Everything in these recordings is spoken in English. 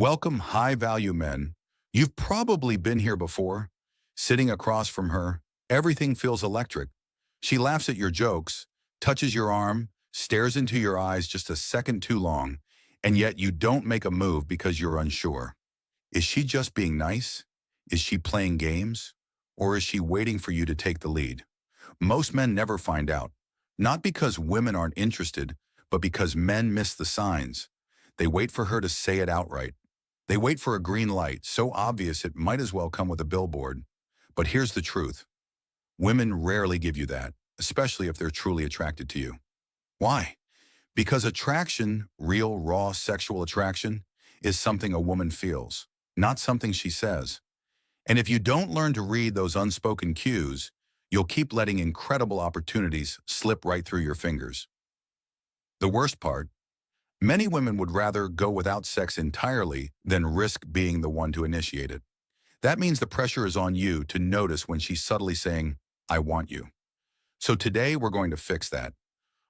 Welcome, high-value men. You've probably been here before. Sitting across from her, everything feels electric. She laughs at your jokes, touches your arm, stares into your eyes just a second too long, and yet you don't make a move because you're unsure. Is she just being nice? Is she playing games? Or is she waiting for you to take the lead? Most men never find out. Not because women aren't interested, but because men miss the signs. They wait for her to say it outright. They wait for a green light, so obvious it might as well come with a billboard. But here's the truth. Women rarely give you that, especially if they're truly attracted to you. Why? Because attraction, real, raw sexual attraction, is something a woman feels, not something she says. And if you don't learn to read those unspoken cues, you'll keep letting incredible opportunities slip right through your fingers. The worst part, many women would rather go without sex entirely than risk being the one to initiate it. That means the pressure is on you to notice when she's subtly saying, "I want you." So today we're going to fix that.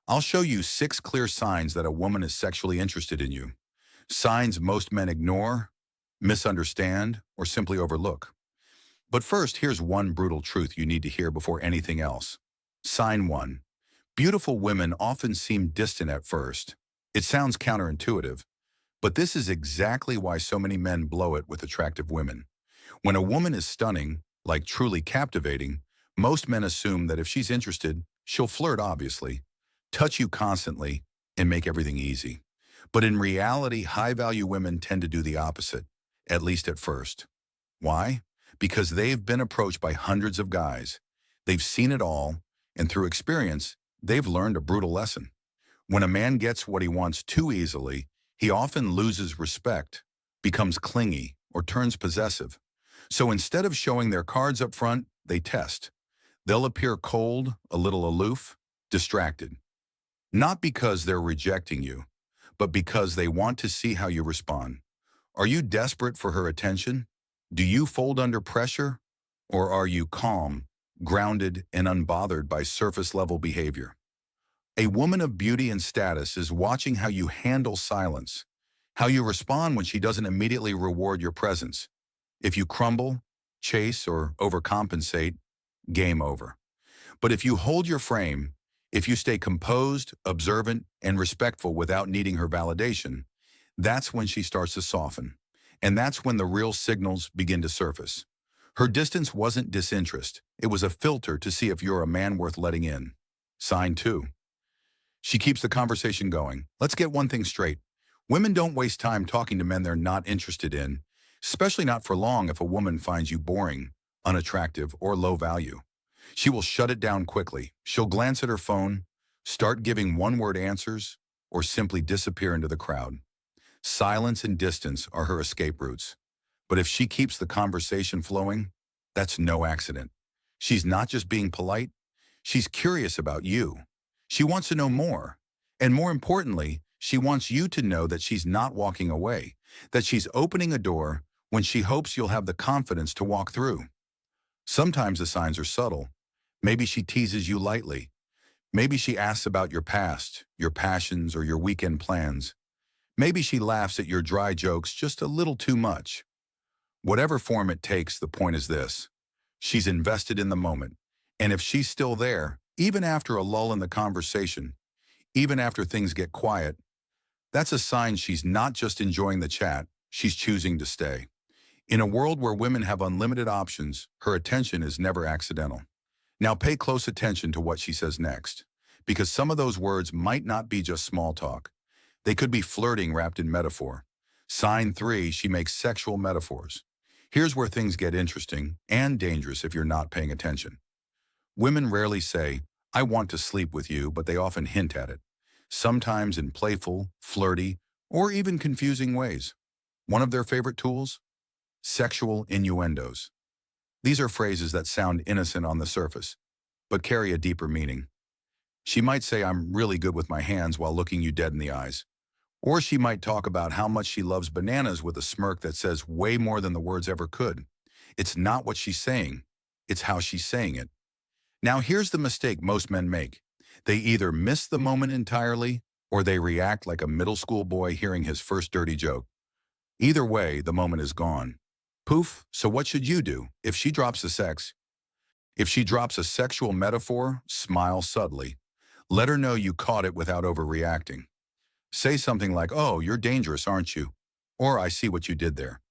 I'll show you 6 clear signs that a woman is sexually interested in you. Signs most men ignore, misunderstand, or simply overlook. But first, here's one brutal truth you need to hear before anything else. Sign 1. Beautiful women often seem distant at first. It sounds counterintuitive, but this is exactly why so many men blow it with attractive women. When a woman is stunning, like truly captivating, most men assume that if she's interested, she'll flirt obviously, touch you constantly, and make everything easy. But in reality, high-value women tend to do the opposite, at least at first. Why? Because they've been approached by hundreds of guys. They've seen it all, and through experience, they've learned a brutal lesson. When a man gets what he wants too easily, he often loses respect, becomes clingy, or turns possessive. So instead of showing their cards up front, they test. They'll appear cold, a little aloof, distracted. Not because they're rejecting you, but because they want to see how you respond. Are you desperate for her attention? Do you fold under pressure? Or are you calm, grounded, and unbothered by surface-level behavior? A woman of beauty and status is watching how you handle silence, how you respond when she doesn't immediately reward your presence. If you crumble, chase, or overcompensate, game over. But if you hold your frame, if you stay composed, observant, and respectful without needing her validation, that's when she starts to soften. And that's when the real signals begin to surface. Her distance wasn't disinterest. It was a filter to see if you're a man worth letting in. Sign 2. She keeps the conversation going. Let's get one thing straight. Women don't waste time talking to men they're not interested in, especially not for long if a woman finds you boring, unattractive, or low value. She will shut it down quickly. She'll glance at her phone, start giving one-word answers, or simply disappear into the crowd. Silence and distance are her escape routes. But if she keeps the conversation flowing, that's no accident. She's not just being polite, she's curious about you. She wants to know more. And more importantly, she wants you to know that she's not walking away, that she's opening a door when she hopes you'll have the confidence to walk through. Sometimes the signs are subtle. Maybe she teases you lightly. Maybe she asks about your past, your passions, or your weekend plans. Maybe she laughs at your dry jokes just a little too much. Whatever form it takes, the point is this. She's invested in the moment. And if she's still there, even after a lull in the conversation, even after things get quiet, that's a sign she's not just enjoying the chat, she's choosing to stay. In a world where women have unlimited options, her attention is never accidental. Now pay close attention to what she says next, because some of those words might not be just small talk. They could be flirting wrapped in metaphor. Sign 3, she makes sexual metaphors. Here's where things get interesting and dangerous if you're not paying attention. Women rarely say, "I want to sleep with you," but they often hint at it, sometimes in playful, flirty, or even confusing ways. One of their favorite tools? Sexual innuendos. These are phrases that sound innocent on the surface, but carry a deeper meaning. She might say, "I'm really good with my hands," while looking you dead in the eyes. Or she might talk about how much she loves bananas with a smirk that says way more than the words ever could. It's not what she's saying, it's how she's saying it. Now here's the mistake most men make. They either miss the moment entirely, or they react like a middle school boy hearing his first dirty joke. Either way, the moment is gone. Poof, so what should you do? If she drops a sexual metaphor, smile subtly. Let her know you caught it without overreacting. Say something like, "Oh, you're dangerous, aren't you?" Or, "I see what you did there."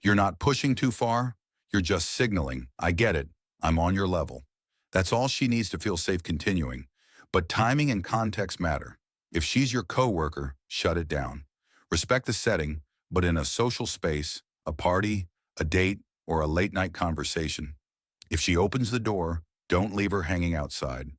You're not pushing too far. You're just signaling, "I get it. I'm on your level." That's all she needs to feel safe continuing. But timing and context matter. If she's your coworker, shut it down. Respect the setting, but in a social space, a party, a date, or a late night conversation. If she opens the door, don't leave her hanging outside.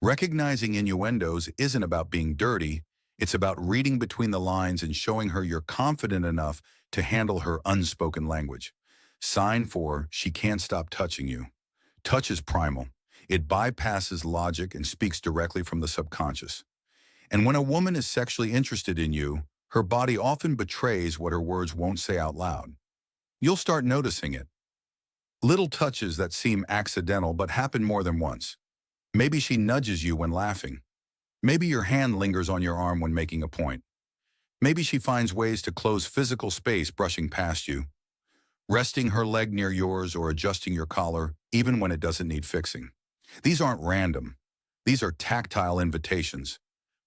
Recognizing innuendos isn't about being dirty, it's about reading between the lines and showing her you're confident enough to handle her unspoken language. Sign 4, she can't stop touching you. Touch is primal. It bypasses logic and speaks directly from the subconscious. And when a woman is sexually interested in you, her body often betrays what her words won't say out loud. You'll start noticing it. Little touches that seem accidental but happen more than once. Maybe she nudges you when laughing. Maybe your hand lingers on your arm when making a point. Maybe she finds ways to close physical space brushing past you, resting her leg near yours or adjusting your collar, even when it doesn't need fixing. These aren't random. These are tactile invitations.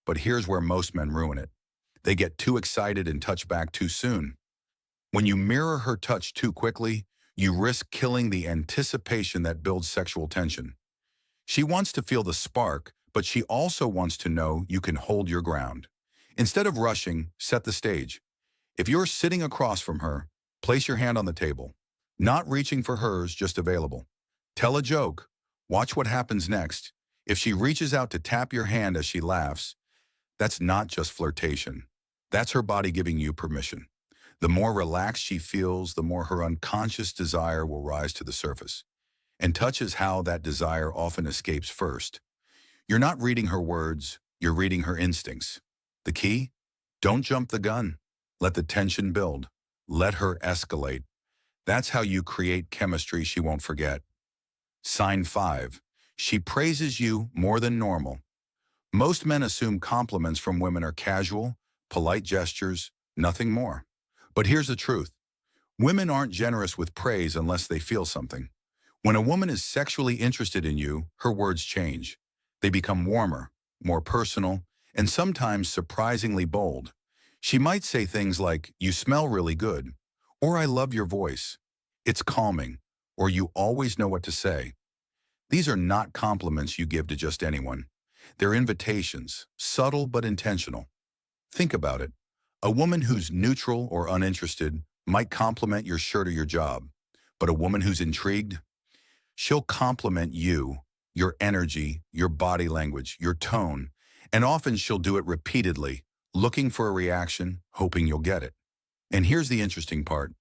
But here's where most men ruin it. They get too excited and touch back too soon. When you mirror her touch too quickly, you risk killing the anticipation that builds sexual tension. She wants to feel the spark, but she also wants to know you can hold your ground. Instead of rushing, set the stage. If you're sitting across from her, place your hand on the table. Not reaching for hers, just available. Tell a joke. Watch what happens next. If she reaches out to tap your hand as she laughs, that's not just flirtation. That's her body giving you permission. The more relaxed she feels, the more her unconscious desire will rise to the surface. And touch is how that desire often escapes first. You're not reading her words, you're reading her instincts. The key? Don't jump the gun. Let the tension build. Let her escalate. That's how you create chemistry she won't forget. Sign 5. She praises you more than normal. Most men assume compliments from women are casual, polite gestures, nothing more. But here's the truth. Women aren't generous with praise unless they feel something. When a woman is sexually interested in you, her words change. They become warmer, more personal, and sometimes surprisingly bold. She might say things like, "You smell really good," or "I love your voice." It's calming, or "You always know what to say." These are not compliments you give to just anyone. They're invitations, subtle but intentional. Think about it. A woman who's neutral or uninterested might compliment your shirt or your job, but a woman who's intrigued, she'll compliment you, your energy, your body language, your tone, and often she'll do it repeatedly, looking for a reaction, hoping you'll get it. And here's the interesting part.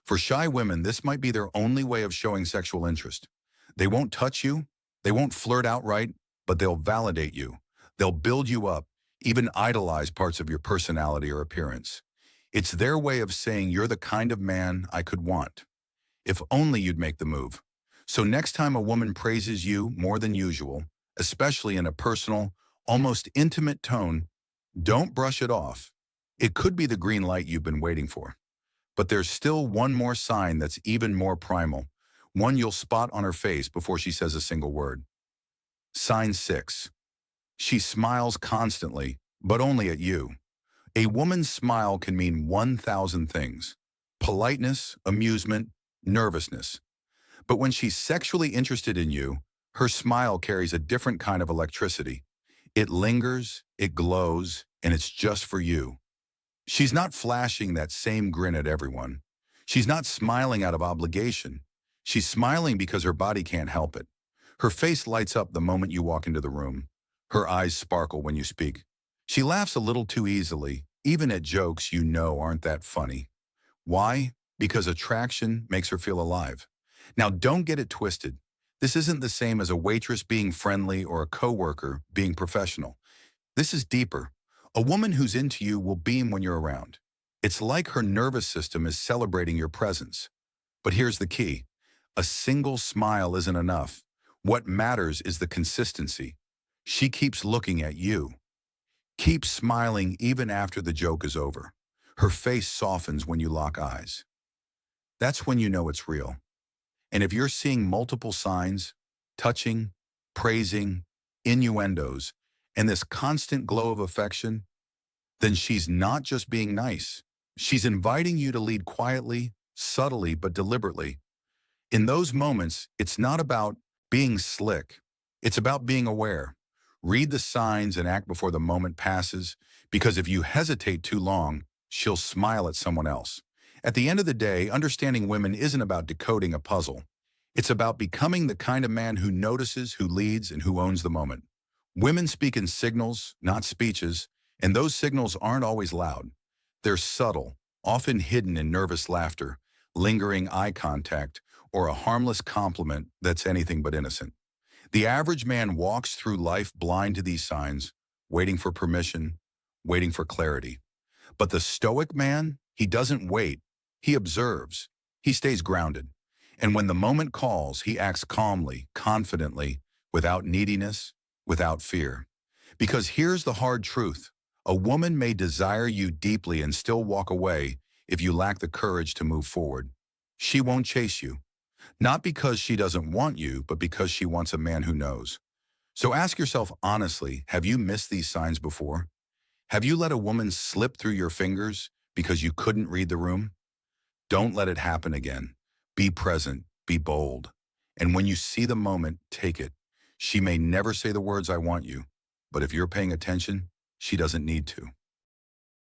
For shy women, this might be their only way of showing sexual interest. They won't touch you, they won't flirt outright, but they'll validate you. They'll build you up, even idolize parts of your personality or appearance. It's their way of saying you're the kind of man I could want. If only you'd make the move. So next time a woman praises you more than usual, especially in a personal, almost intimate tone, don't brush it off. It could be the green light you've been waiting for. But there's still one more sign that's even more primal, one you'll spot on her face before she says a single word. Sign 6. She smiles constantly, but only at you. A woman's smile can mean 1,000 things. Politeness, amusement, nervousness. But when she's sexually interested in you, her smile carries a different kind of electricity. It lingers, it glows, and it's just for you. She's not flashing that same grin at everyone. She's not smiling out of obligation. She's smiling because her body can't help it. Her face lights up the moment you walk into the room. Her eyes sparkle when you speak. She laughs a little too easily, even at jokes you know aren't that funny. Why? Because attraction makes her feel alive. Now don't get it twisted. This isn't the same as a waitress being friendly or a coworker being professional. This is deeper. A woman who's into you will beam when you're around. It's like her nervous system is celebrating your presence. But here's the key. A single smile isn't enough. What matters is the consistency. She keeps looking at you. Keep smiling even after the joke is over. Her face softens when you lock eyes. That's when you know it's real. And if you're seeing multiple signs, touching, praising, innuendos, and this constant glow of affection, then she's not just being nice. She's inviting you to lead quietly, subtly, but deliberately. In those moments, it's not about being slick. It's about being aware. Read the signs and act before the moment passes, because if you hesitate too long, she'll smile at someone else. At the end of the day, understanding women isn't about decoding a puzzle. It's about becoming the kind of man who notices, who leads, and who owns the moment. Women speak in signals, not speeches, and those signals aren't always loud. They're subtle, often hidden in nervous laughter, lingering eye contact, or a harmless compliment that's anything but innocent. The average man walks through life blind to these signs, waiting for permission, waiting for clarity. But the Stoic man, he doesn't wait. He observes. He stays grounded. And when the moment calls, he acts calmly, confidently, without neediness, without fear. Because here's the hard truth. A woman may desire you deeply and still walk away if you lack the courage to move forward. She won't chase you. Not because she doesn't want you, but because she wants a man who knows. So ask yourself honestly, have you missed these signs before? Have you let a woman slip through your fingers because you couldn't read the room? Don't let it happen again. Be present, be bold. And when you see the moment, take it. She may never say the words, "I want you," but if you're paying attention, she doesn't need to.